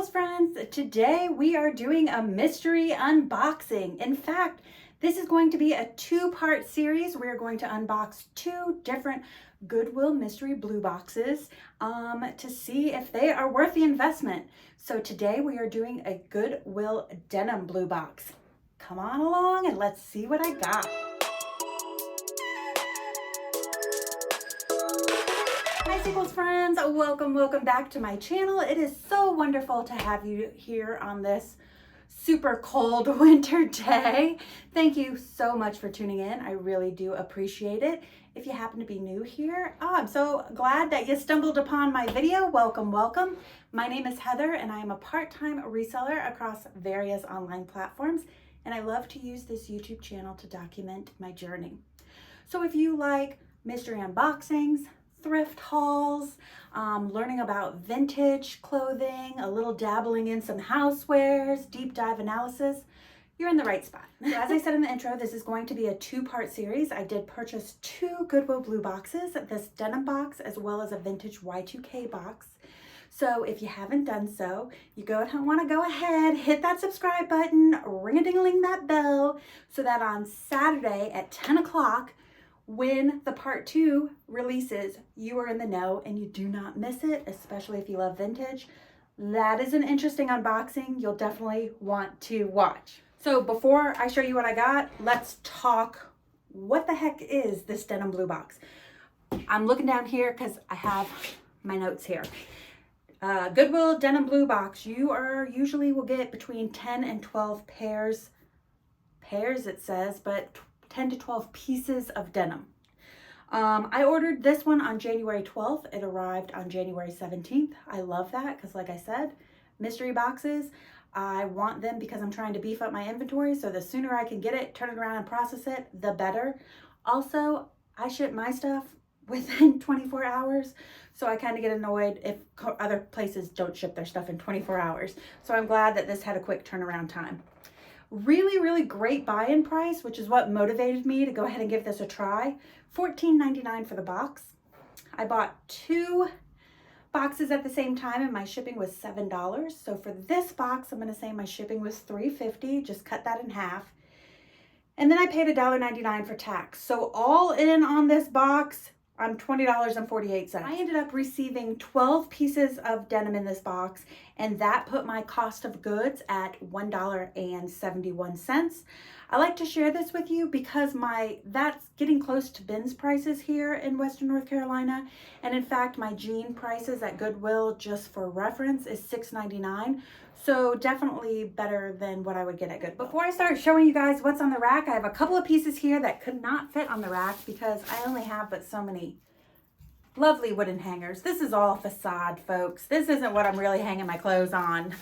Sequels friends, today we are doing a mystery unboxing. In fact, this is going to be a two-part series. We're going to unbox two different Goodwill mystery blue boxes to see if they are worth the investment. So today we are doing a Goodwill Denim Blue Box. Come on along and let's see what I got. Hi Sequels friends, welcome back to my channel. It is so wonderful to have you here on this super cold winter day. Thank you so much for tuning in. I really do appreciate it. If you happen to be new here, I'm so glad that you stumbled upon my video. Welcome. My name is Heather and I am a part-time reseller across various online platforms, and I love to use this YouTube channel to document my journey. So if you like mystery unboxings, thrift hauls, learning about vintage clothing, a little dabbling in some housewares, deep dive analysis, you're in the right spot. So as I said in the intro, this is going to be a two-part series. I did purchase two Goodwill blue boxes, this denim box as well as a vintage Y2K box. So if you haven't done so, you want to go ahead, hit that subscribe button, ring-a-ding-a-ling that bell, so that on Saturday at 10 o'clock, when the part 2 releases, you are in the know and you do not miss it, especially if you love vintage. That is an interesting unboxing you'll definitely want to watch. So before I show you what I got, let's talk what the heck is this denim blue box. I'm looking down here because I have my notes here. Goodwill Denim Blue Box, you usually will get between 10 and 12 pairs it says, but 10 to 12 pieces of denim. I ordered this one on January 12th. It arrived on January 17th. I love that because, like I said, mystery boxes, I want them because I'm trying to beef up my inventory. So the sooner I can get it, turn it around and process it, the better. Also, I ship my stuff within 24 hours. So I kind of get annoyed if other places don't ship their stuff in 24 hours. So I'm glad that this had a quick turnaround time. Really great buy-in price, which is what motivated me to go ahead and give this a try. $14.99 for the box. I bought two boxes at the same time and my shipping was $7. So for this box, I'm going to say my shipping was $3.50. Just cut that in half. And then I paid $1.99 for tax. So all in on this box, I'm $20.48. I ended up receiving 12 pieces of denim in this box, and that put my cost of goods at $1.71. I like to share this with you because that's getting close to bins prices here in Western North Carolina. And in fact, my jean prices at Goodwill, just for reference, is $6.99. So definitely better than what I would get at Goodwill. Before I start showing you guys what's on the rack, I have a couple of pieces here that could not fit on the rack because I only have but so many lovely wooden hangers. This is all facade, folks. This isn't what I'm really hanging my clothes on.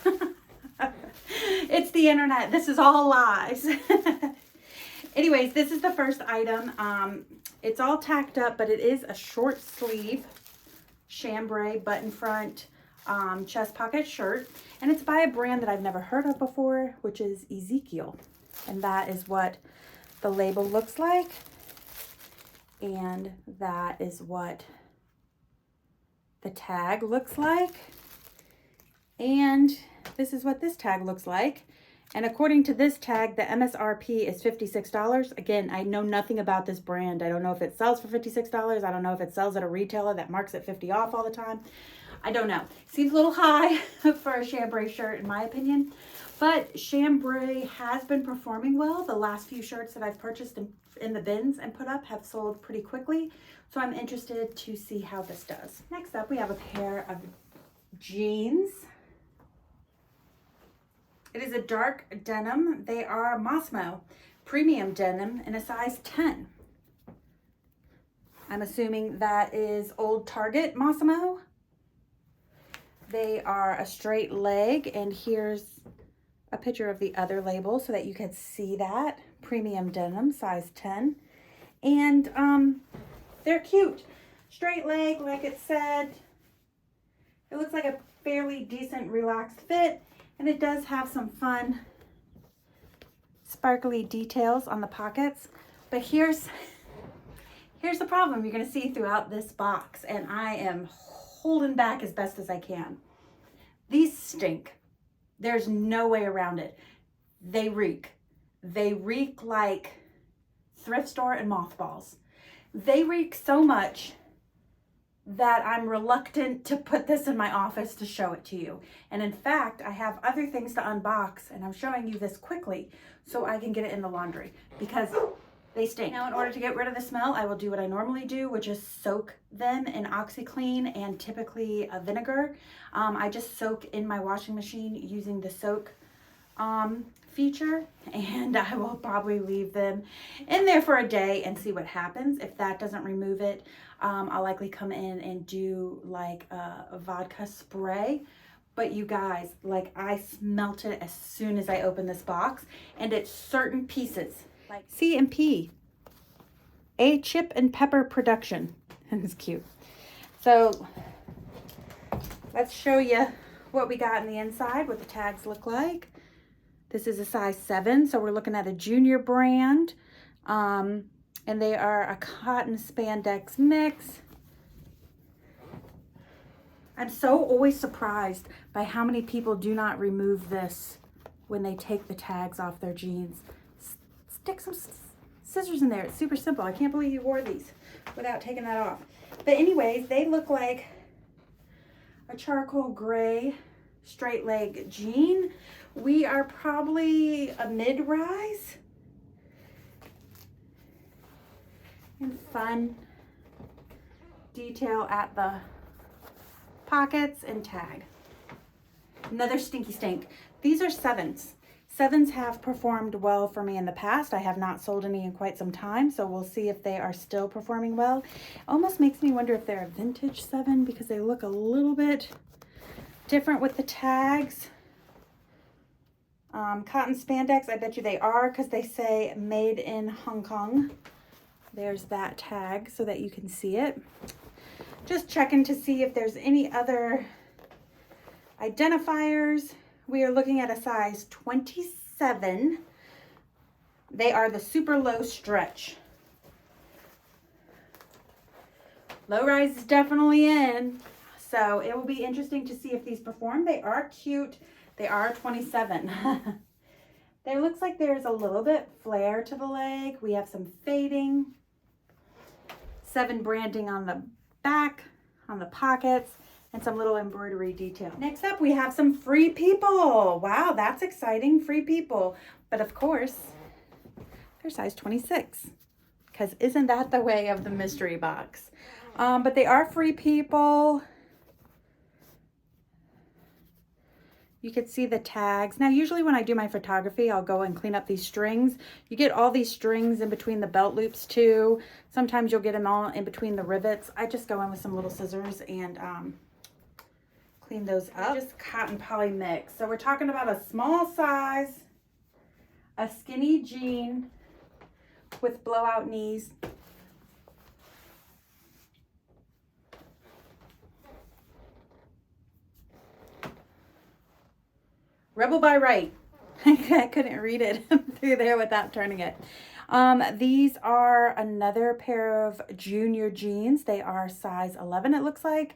It's the internet. This is all lies. Anyways, this is the first item. It's all tacked up, but it is a short sleeve chambray button front chest pocket shirt, and it's by a brand that I've never heard of before, which is Ezekiel, and that is what the label looks like, and that is what the tag looks like, and this is what this tag looks like. And according to this tag, the MSRP is $56. Again, I know nothing about this brand. I don't know if it sells for $56. I don't know if it sells at a retailer that marks it 50 off all the time. I don't know. Seems a little high for a chambray shirt in my opinion, but chambray has been performing well. The last few shirts that I've purchased in the bins and put up have sold pretty quickly. So I'm interested to see how this does. Next up, we have a pair of jeans. It is a dark denim. They are Mossmo premium denim in a size 10. I'm assuming that is old Target Mossmo. They are a straight leg, and here's a picture of the other label so that you can see that. Premium denim, size 10. And they're cute. Straight leg, like it said. It looks like a fairly decent relaxed fit. And it does have some fun sparkly details on the pockets. But here's the problem you're going to see throughout this box, and I am holding back as best as I can. These stink. There's no way around it. They reek. They reek like thrift store and mothballs. They reek so much that I'm reluctant to put this in my office to show it to you. And in fact, I have other things to unbox, and I'm showing you this quickly so I can get it in the laundry because they stink. Now, in order to get rid of the smell, I will do what I normally do, which is soak them in OxiClean and typically a vinegar. I just soak in my washing machine using the soak feature, and I will probably leave them in there for a day and see what happens. If that doesn't remove it, I'll likely come in and do like a vodka spray. But you guys, like, I smelt it as soon as I opened this box, and it's certain pieces like C&P, a chip and pepper production. It's cute. So let's show you what we got in the inside, what the tags look like. This is a size 7, so we're looking at a junior brand, and they are a cotton spandex mix. I'm so always surprised by how many people do not remove this when they take the tags off their jeans. Stick some scissors in there. It's super simple. I can't believe you wore these without taking that off. But anyways, they look like a charcoal gray straight leg jean. We are probably a mid-rise. And fun detail at the pockets and tag. Another stinky stink. These are 7s. 7s have performed well for me in the past. I have not sold any in quite some time, so we'll see if they are still performing well. Almost makes me wonder if they're a vintage 7 because they look a little bit different with the tags. Cotton spandex, I bet you they are because they say made in Hong Kong. There's that tag so that you can see it. Just checking to see if there's any other identifiers. We are looking at a size 27. They are the super low stretch. Low rise is definitely in. So it will be interesting to see if these perform. They are cute. They are 27. There looks like there's a little bit flare to the leg. We have some fading. 7 branding on the back, on the pockets, and some little embroidery detail. Next up, we have some Free People. Wow, that's exciting, Free People. But of course, they're size 26, because isn't that the way of the mystery box? But they are Free People. You can see the tags. Now, usually when I do my photography, I'll go and clean up these strings. You get all these strings in between the belt loops too. Sometimes you'll get them all in between the rivets. I just go in with some little scissors and clean those up. Just cotton poly mix. So we're talking about a small size, a skinny jean with blowout knees. Rebel by Right. I couldn't read it through there without turning it. These are another pair of junior jeans. They are size 11, it looks like.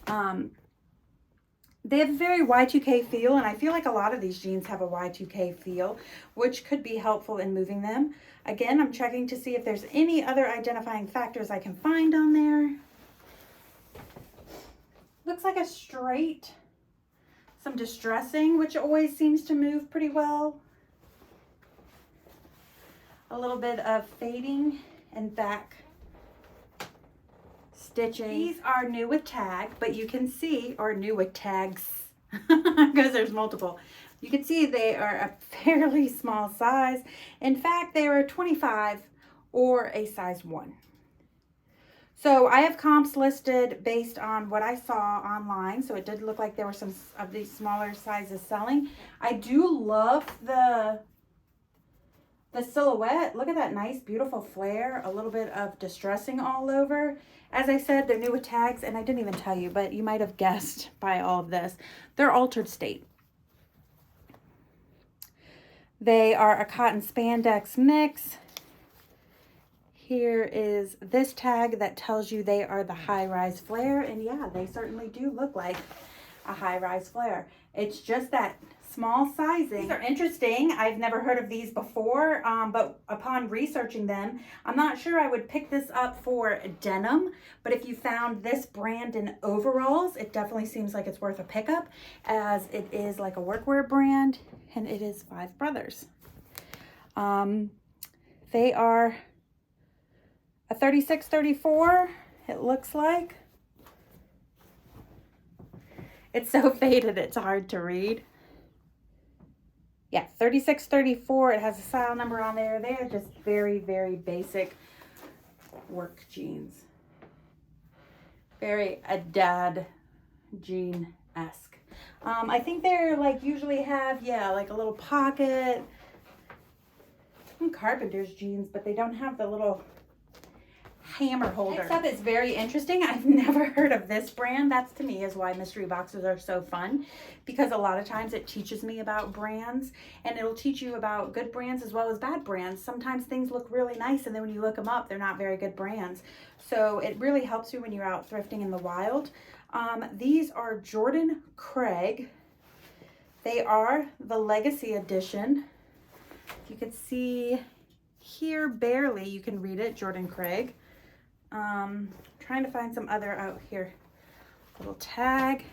They have a very Y2K feel, and I feel like a lot of these jeans have a Y2K feel, which could be helpful in moving them. Again, I'm checking to see if there's any other identifying factors I can find on there. Looks like a straight. Some distressing, which always seems to move pretty well. A little bit of fading and back stitching. These are new with tag, but you can see, or new with tags, because there's multiple. You can see they are a fairly small size. In fact, they are a 25 or a size 1. So I have comps listed based on what I saw online. So it did look like there were some of these smaller sizes selling. I do love the silhouette. Look at that nice, beautiful flare. A little bit of distressing all over. As I said, they're new with tags, and I didn't even tell you, but you might have guessed by all of this. They're altered state. They are a cotton spandex mix. Here is this tag that tells you they are the high-rise flare, and yeah, they certainly do look like a high-rise flare. It's just that small sizing. These are interesting. I've never heard of these before, but upon researching them, I'm not sure I would pick this up for denim, but if you found this brand in overalls, it definitely seems like it's worth a pickup, as it is like a workwear brand, and it is Five Brothers. They are a 36-34, it looks like. It's so faded, it's hard to read. Yeah, 36-34. It has a style number on there. They are just very, very basic work jeans. Very a dad jean-esque. I think they're like usually have, yeah, like a little pocket. Some carpenter's jeans, but they don't have the little hammer holder. Next up is very interesting. I've never heard of this brand. That's, to me, is why mystery boxes are so fun, because a lot of times it teaches me about brands, and it'll teach you about good brands as well as bad brands. Sometimes things look really nice, and then when you look them up, they're not very good brands. So it really helps you when you're out thrifting in the wild. These are Jordan Craig. They are the Legacy Edition. You can see here barely, you can read it, Jordan Craig. Trying to find some other out here. Little tag.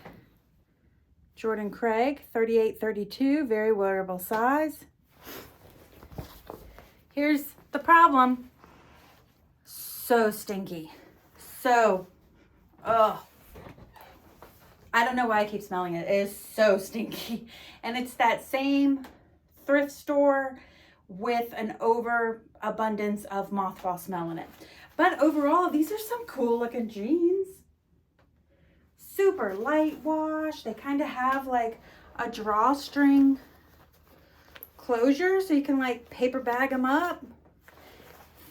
Jordan Craig, 38-32, very wearable size. Here's the problem. So stinky. So, I don't know why I keep smelling it. It is so stinky. And it's that same thrift store with an overabundance of mothball smell in it. But overall, these are some cool looking jeans. Super light wash. They kind of have like a drawstring closure, so you can like paper bag them up.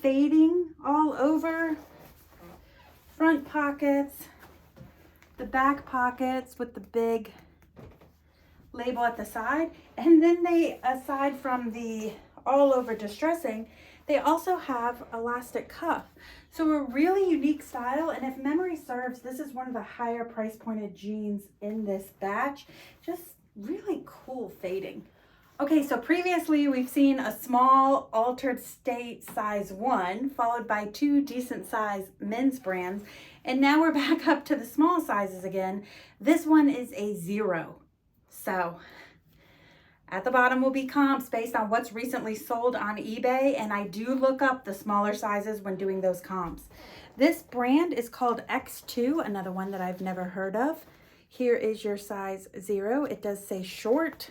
Fading all over. Front pockets. The back pockets with the big label at the side. And then they, aside from the all over distressing, they also have elastic cuff. So a really unique style, and if memory serves, this is one of the higher price pointed jeans in this batch. Just really cool fading. Okay, so previously we've seen a small altered state size 1 followed by 2 decent size men's brands, and now we're back up to the small sizes again. This one is a 0. So at the bottom will be comps based on what's recently sold on eBay, and I do look up the smaller sizes when doing those comps. This brand is called X2, another one that I've never heard of. Here is your size 0. It does say short.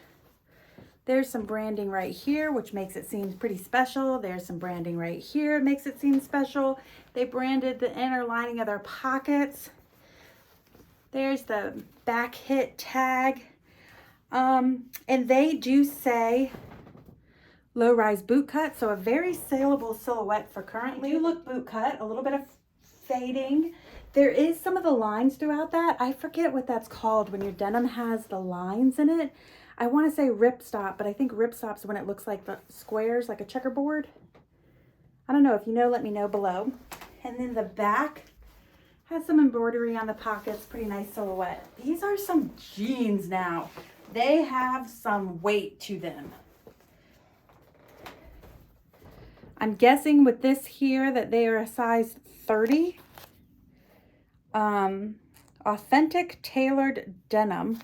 There's some branding right here, which makes it seem pretty special. There's some branding right here, makes it seem special. They branded the inner lining of their pockets. There's the back hit tag. And they do say low-rise boot cut, so a very saleable silhouette for currently. You look boot cut, a little bit of fading. There is some of the lines throughout that. I forget what that's called when your denim has the lines in it. I want to say ripstop, but I think ripstop's when it looks like the squares, like a checkerboard. I don't know. If you know, let me know below. And then the back has some embroidery on the pockets. Pretty nice silhouette. These are some jeans now. They have some weight to them. I'm guessing with this here that they are a size 30. Authentic tailored denim.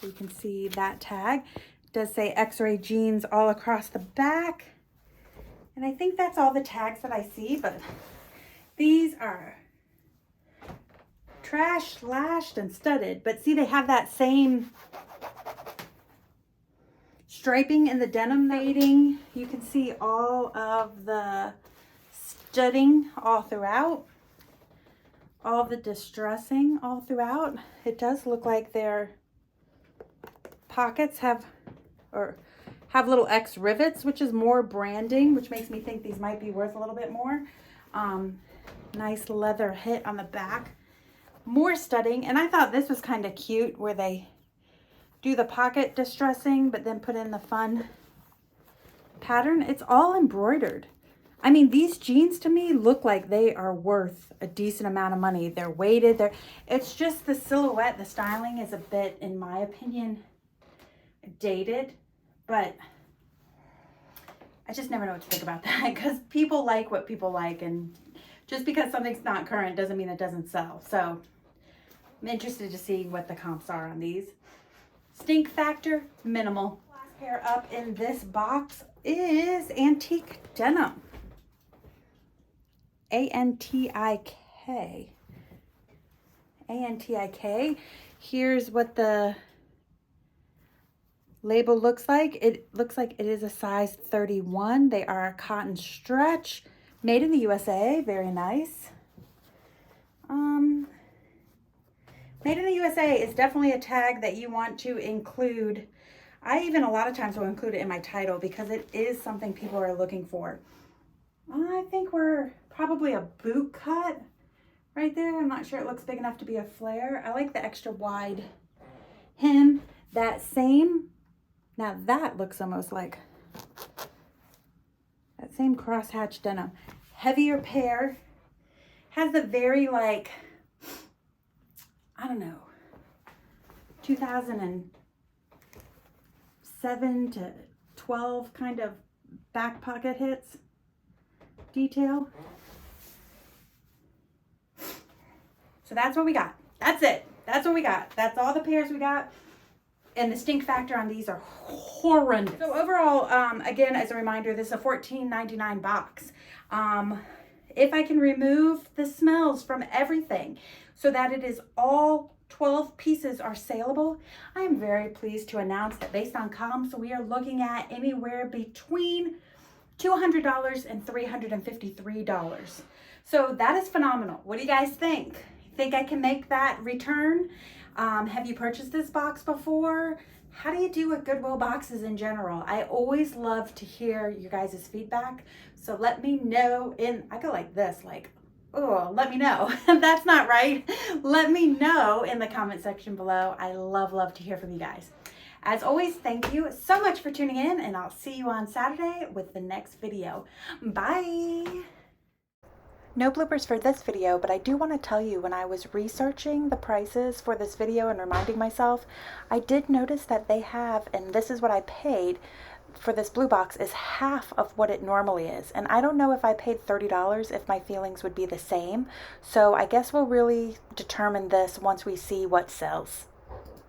So you can see that tag. It does say X-ray jeans all across the back. And I think that's all the tags that I see, but these are trash, lashed, and studded. But see, they have that same striping in the denim fading. You can see all of the studding all throughout. All the distressing all throughout. It does look like their pockets have little X rivets, which is more branding, which makes me think these might be worth a little bit more. Nice leather hit on the back. More studding, and I thought this was kind of cute where they do the pocket distressing but then put in the fun pattern. It's all embroidered. I mean, these jeans to me look like they are worth a decent amount of money. They're weighted. It's just the silhouette, the styling is a bit, in my opinion, dated, but I just never know what to think about that because people like what people like, and just because something's not current doesn't mean it doesn't sell. So I'm interested to see what the comps are on these. Stink factor, minimal. Last pair up in this box is antique denim. A-N-T-I-K. A-N-T-I-K. Here's what the label looks like. It looks like it is a size 31. They are a cotton stretch, made in the USA. Very nice. Made in the USA is definitely a tag that you want to include. I even a lot of times will include it in my title because it is something people are looking for. I think we're probably a boot cut right there. I'm not sure it looks big enough to be a flare. I like the extra wide hem. That same, now that looks almost like that same crosshatch denim. Heavier pair. Has the very like, I don't know, 2007 to 12 kind of back pocket hits detail. So that's what we got. That's it. That's what we got. That's all the pairs we got. And the stink factor on these are horrendous. So overall, again, as a reminder, this is a $14.99 box. If I can remove the smells from everything so that it is all 12 pieces are saleable, I am very pleased to announce that based on comps, we are looking at anywhere between $200 and $353. So that is phenomenal. What do you guys think? Think I can make that return? Have you purchased this box before? How do you do with Goodwill boxes in general? I always love to hear your guys' feedback. So let me know I go like this, like, oh, let me know. That's not right. Let me know in the comment section below. I love to hear from you guys. As always, thank you so much for tuning in, and I'll see you on Saturday with the next video. Bye. No bloopers for this video, but I do want to tell you, when I was researching the prices for this video and reminding myself, I did notice that they have, and this is what I paid for this blue box, is half of what it normally is. And I don't know if I paid $30 if my feelings would be the same. So I guess we'll really determine this once we see what sells.